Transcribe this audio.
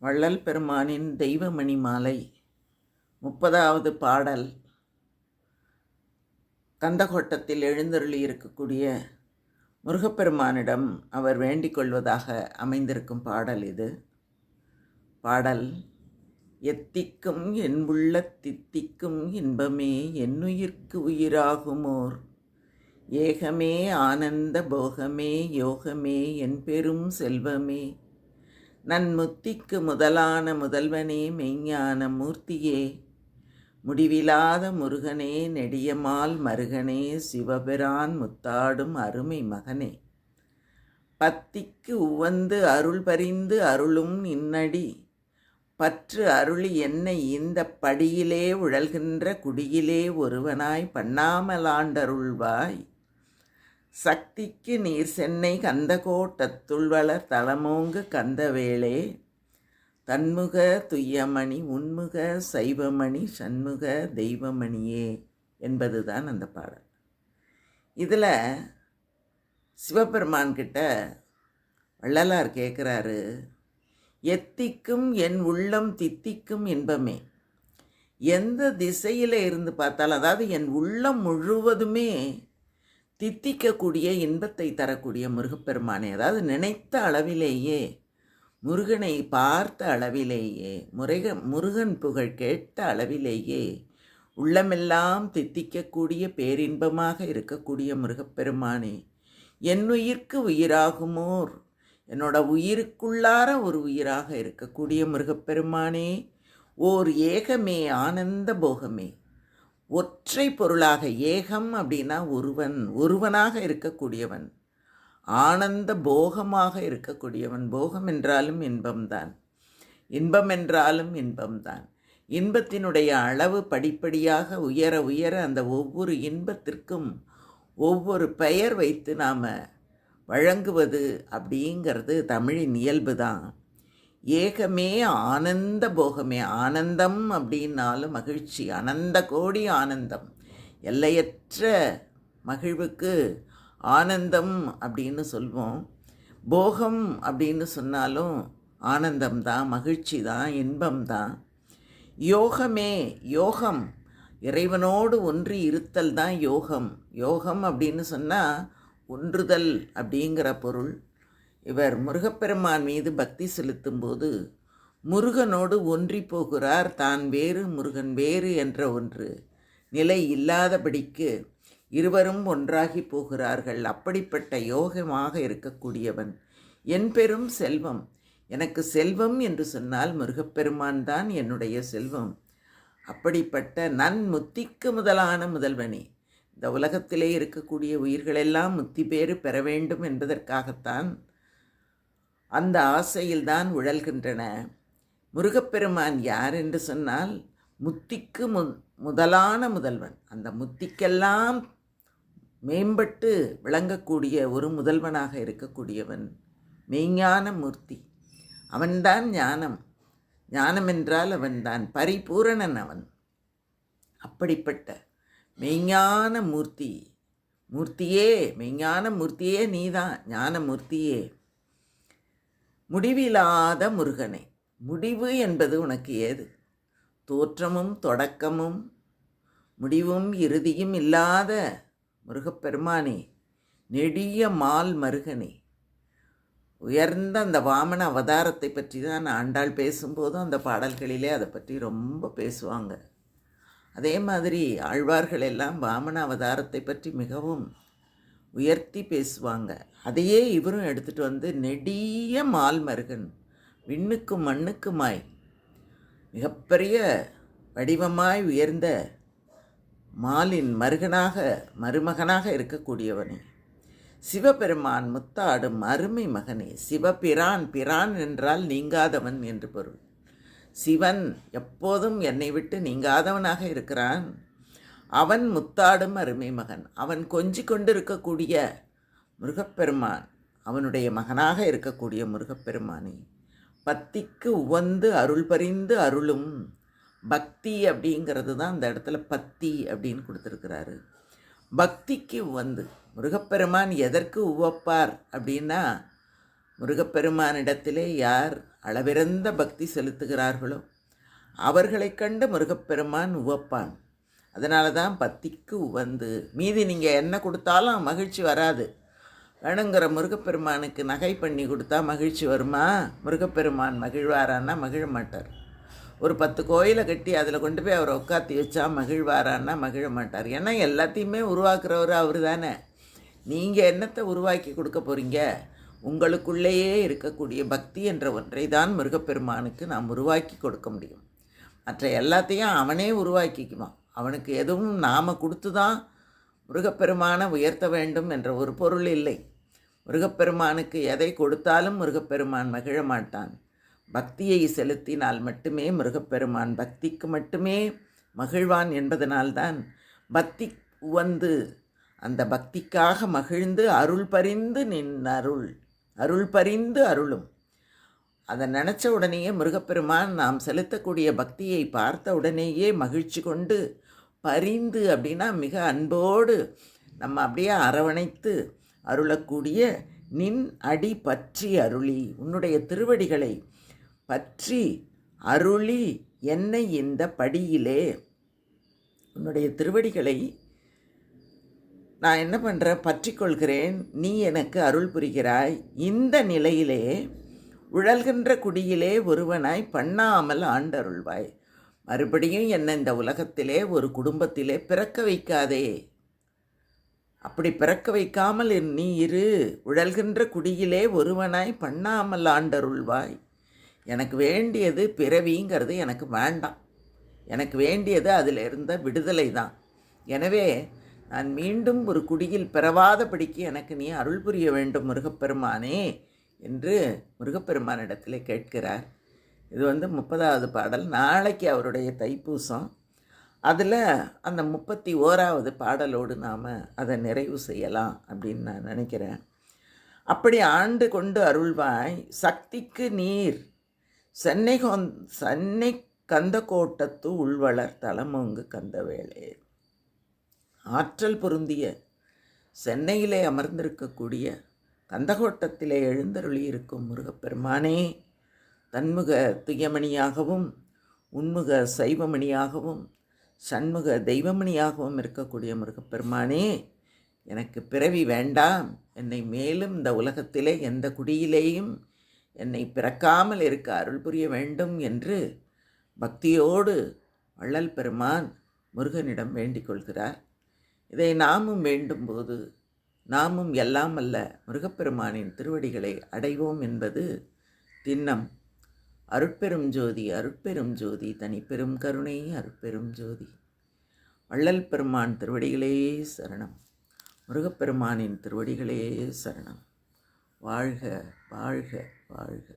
வள்ளல் பெருமானின் தெய்வமணி மாலை 30வது பாடல். கந்தகோட்டத்தில் எழுந்தருளி இருக்கக்கூடிய முருகப்பெருமானிடம் அவர் வேண்டிக் கொள்வதாக அமைந்திருக்கும் பாடல் இது. பாடல்: எத்திக்கும் என்புள்ள தித்திக்கும் இன்பமே என்னுயிர்க்கு உயிராகுமோர் ஏகமே ஆனந்த போகமே யோகமே என் பெரும் செல்வமே நன்முத்திக்கு முதலான முதல்வனே மெய்ஞான மூர்த்தியே முடிவிலாத முருகனே நெடியமால் மருகனே சிவபிரான் முத்தாடும் அருமை மகனே பத்திக்கு உவந்து அருள் பரிந்து அருளும் நின்னடி பற்று அருளி என்னை இந்த படியிலே உழல்கின்ற குடியிலே ஒருவனாய் பண்ணாமலாண்டருள்வாய் சக்திக்கு நீர் சென்னை கந்தகோட்டத்துள் வளர் தலமோங்கு கந்தவேளே தன்முக துய்யமணி உன்முக சைவமணி சண்முக தெய்வமணியே என்பதுதான் அந்த பாடல். இதில் சிவபெருமான்கிட்ட வள்ளலார் கேட்குறாரு, எத்திக்கும் என் உள்ளம் தித்திக்கும் இன்பமே. எந்த திசையில் இருந்து பார்த்தாலும், அதாவது என் உள்ளம் முழுவதுமே தித்திக்கக்கூடிய இன்பத்தை தரக்கூடிய முருகப்பெருமானே, அதாவது நினைத்த அளவிலேயே முருகனை பார்த்த அளவிலேயே முருகன் புகழ் கேட்ட அளவிலேயே உள்ளமெல்லாம் தித்திக்கக்கூடிய பேரின்பமாக இருக்கக்கூடிய முருகப்பெருமானே, என் உயிர்க்கு உயிராகுமோர், என்னோட உயிருக்குள்ளார ஒரு உயிராக இருக்கக்கூடிய முருகப்பெருமானே, ஓர் ஏகமே ஆனந்த போகமே, ஒற்றை பொருளாக, ஏகம் அப்படின்னா ஒருவனாக இருக்கக்கூடியவன், ஆனந்த போகமாக இருக்கக்கூடியவன். போகம் என்றாலும் இன்பம்தான், இன்பம் என்றாலும் இன்பம்தான். இன்பத்தினுடைய அளவு படிப்படியாக உயர உயர அந்த ஒவ்வொரு இன்பத்திற்கும் ஒவ்வொரு பெயர் வைத்து நாம் வழங்குவது அப்படிங்கிறது தமிழின் இயல்பு தான். ஏகமே ஆனந்த போகமே, ஆனந்தம் அப்படின்னாலும் மகிழ்ச்சி, அனந்த கோடி ஆனந்தம், எல்லையற்ற மகிழ்வுக்கு ஆனந்தம் அப்படின்னு சொல்வோம். போகம் அப்படின்னு சொன்னாலும் ஆனந்தம்தான், மகிழ்ச்சி தான், இன்பம்தான். யோகமே, யோகம் இறைவனோடு ஒன்றி இருத்தல் தான் யோகம். யோகம் அப்படின்னு சொன்னால் ஒன்றுதல் அப்படிங்கிற பொருள். இவர் முருகப்பெருமான் மீது பக்தி செலுத்தும்போது முருகனோடு ஒன்றி போகிறார். தான் வேறு முருகன் வேறு என்ற ஒன்று நிலை இல்லாதபடிக்கு இருவரும் ஒன்றாகி போகிறார்கள். அப்படிப்பட்ட யோகமாக இருக்கக்கூடியவன் என் பெரும் செல்வம். எனக்கு செல்வம் என்று சொன்னால் முருகப்பெருமான் தான் என்னுடைய செல்வம். அப்படிப்பட்ட நன்முத்திக்கு முதலான முதல்வனே, இந்த உலகத்திலே இருக்கக்கூடிய உயிர்களெல்லாம் முத்தி பேறு பெற வேண்டும் என்பதற்காகத்தான், அந்த ஆசையில்தான் உழல்கின்றன. முருகப்பெருமான் யார் என்று சொன்னால் முத்திக்கு முதலான முதல்வன், அந்த முத்திக்கெல்லாம் மேம்பட்டு விளங்கக்கூடிய ஒரு முதல்வனாக இருக்கக்கூடியவன் மெய்ஞான மூர்த்தி. அவன்தான் ஞானம். ஞானம் என்றால் அவன்தான் பரிபூரணன். அவன் அப்படிப்பட்ட மெய்ஞான மூர்த்தி. மூர்த்தியே, மெய்ஞான மூர்த்தியே நீதான், ஞான மூர்த்தியே, முடிவில்லாத முருகனே. முடிவு என்பது உனக்கு ஏது? தோற்றமும் தொடக்கமும் முடிவும் இறுதியும் இல்லாத முருகப்பெருமானே, நெடிய மால் மருகனே. உயர்ந்த அந்த வாமன அவதாரத்தை பற்றி தான் ஆண்டாள் பேசும்போதும் அந்த பாடல்களிலே அதை பற்றி ரொம்ப பேசுவாங்க. அதே மாதிரி ஆழ்வார்கள் எல்லாம் வாமன அவதாரத்தை பற்றி மிகவும் உயர்த்தி பேசுவாங்க. அதையே இவரும் எடுத்துகிட்டு வந்து நெடிய மால் மருகன், விண்ணுக்கும் மண்ணுக்குமாய் மிகப்பெரிய வடிவமாய் உயர்ந்த மாலின் மருமகனாக இருக்கக்கூடியவனே, சிவபெருமான் முத்தாடும் அருமை மகனே. சிவபிரான், பிரான் என்றால் நீங்காதவன் என்று பொருள். சிவன் எப்போதும் என்னை விட்டு நீங்காதவனாக இருக்கிறான். அவன் முத்தாடும் அருமை மகன், அவன் கொஞ்சி கொண்டு இருக்கக்கூடிய முருகப்பெருமான், அவனுடைய மகனாக இருக்கக்கூடிய முருகப்பெருமானே, பத்திக்கு உவந்து அருள் பரிந்து அருளும். பக்தி அப்படிங்கிறது தான் அந்த இடத்துல பத்தி அப்படின்னு கொடுத்துருக்கிறாரு. பக்திக்கு உவந்து முருகப்பெருமான் எதற்கு உவப்பார் அப்படின்னா, முருகப்பெருமானிடத்திலே யார் அளவிறந்த பக்தி செலுத்துகிறார்களோ அவர்களைக் கண்டு முருகப்பெருமான் உவப்பான். அதனால தான் பக்திக்கு உவந்து. மீதி நீங்கள் என்ன கொடுத்தாலும் மகிழ்ச்சி வராது. வேணுங்கிற முருகப்பெருமானுக்கு நகை பண்ணி கொடுத்தா மகிழ்ச்சி வருமா? முருகப்பெருமான் மகிழ்வாரான்னா மகிழ மாட்டார். ஒரு 10 கோயிலை கட்டி அதில் கொண்டு போய் அவரை உட்காத்தி வச்சா மகிழ்வாரான்னா மகிழ மாட்டார். ஏன்னா எல்லாத்தையுமே உருவாக்குறவர் அவர் தானே. நீங்கள் என்னத்தை உருவாக்கி கொடுக்க போகிறீங்க? உங்களுக்குள்ளேயே இருக்கக்கூடிய பக்தி என்ற ஒன்றை தான் முருகப்பெருமானுக்கு நாம் உருவாக்கி கொடுக்க முடியும். மற்ற எல்லாத்தையும் அவனே உருவாக்கிக்குவான். அவனுக்கு எதுவும் நாம் கொடுத்து தான் முருகப்பெருமானை உயர்த்த வேண்டும் என்ற ஒரு பொருள் இல்லை. முருகப்பெருமானுக்கு எதை கொடுத்தாலும் முருகப்பெருமான் மகிழ மாட்டான். பக்தியை செலுத்தினால் மட்டுமே முருகப்பெருமான் பக்திக்கு மட்டுமே மகிழ்வான் என்பதனால்தான் பக்தி உவந்து அந்த பக்திக்காக மகிழ்ந்து அருள் பரிந்து அருள் பரிந்து அருளும். அதை நினச்ச உடனேயே முருகப்பெருமான் நாம் செலுத்தக்கூடிய பக்தியை பார்த்த உடனேயே மகிழ்ச்சி கொண்டு பரிந்து அப்படின்னா மிக அன்போடு நம்ம அப்படியே அரவணைத்து அருளக்கூடிய நின் அடி பற்றி அருளி, உன்னுடைய திருவடிகளை பற்றி அருளி என்னை இந்த படியிலே, உன்னுடைய திருவடிகளை நான் என்ன பண்ணுறேன், பற்றி கொள்கிறேன். நீ எனக்கு அருள் புரிகிறாய். இந்த நிலையிலே உழல்கின்ற குடியிலே ஒருவனாய் பண்ணாமல் ஆண்டருள்வாய். மறுபடியும் என்ன இந்த உலகத்திலே ஒரு குடும்பத்திலே பிறக்க வைக்காதே. அப்படி பிறக்க வைக்காமல் நீ இரு. உழல்கின்ற குடியிலே ஒருவனாய் பண்ணாமல் ஆண்டருள்வாய். எனக்கு வேண்டியது பிறவிங்கிறது எனக்கு வேண்டாம். எனக்கு வேண்டியது அதில் இருந்த விடுதலை தான். எனவே நான் மீண்டும் ஒரு குடியில் பிறவாதபடிக்கு எனக்கு நீ அருள் புரிய வேண்டும் முருகப்பெருமானே என்று முருகப்பெருமானிடத்திலே கேட்கிறார். இது 30வது பாடல். நாளைக்கு அவருடைய தைப்பூசம். அதில் அந்த 31வது பாடலோடு நாம் அதை நிறைவு செய்யலாம் அப்படின்னு நான் நினைக்கிறேன். அப்படி ஆண்டு கொண்டு அருள்வாய் சக்திக்கு நீர் சென்னை கந்த கோட்டத்து உள்வளர் தலமோங்கு கந்தவேளே. ஆற்றல் பொருந்திய சென்னையிலே அமர்ந்திருக்கக்கூடிய கந்தகோட்டத்திலே எழுந்தருளியிருக்கும் முருகப்பெருமானே, தன்முக துயமணியாகவும் உன்முக சைவமணியாகவும் சண்முக தெய்வமணியாகவும் இருக்கக்கூடிய முருகப்பெருமானே, எனக்கு பிறவி வேண்டாம். என்னை மேலும் இந்த உலகத்திலே எந்த குடியிலேயும் என்னை பிறக்காமல் இருக்க அருள் புரிய வேண்டும் என்று பக்தியோடு வள்ளல் பெருமான் முருகனிடம் வேண்டிக் கொள்கிறார். இதை நாமும் வேண்டும்போது நாமும் எல்லாம் அல்ல முருகப்பெருமானின் திருவடிகளை அடைவோம் என்பது திண்ணம். அருட்பெரும் ஜோதி அருட்பெரும் ஜோதி தனிப்பெரும் கருணை அருட்பெரும் ஜோதி. வள்ளல் பெருமான் திருவடிகளே சரணம். முருகப்பெருமானின் திருவடிகளே சரணம். வாழ்க வாழ்க வாழ்க.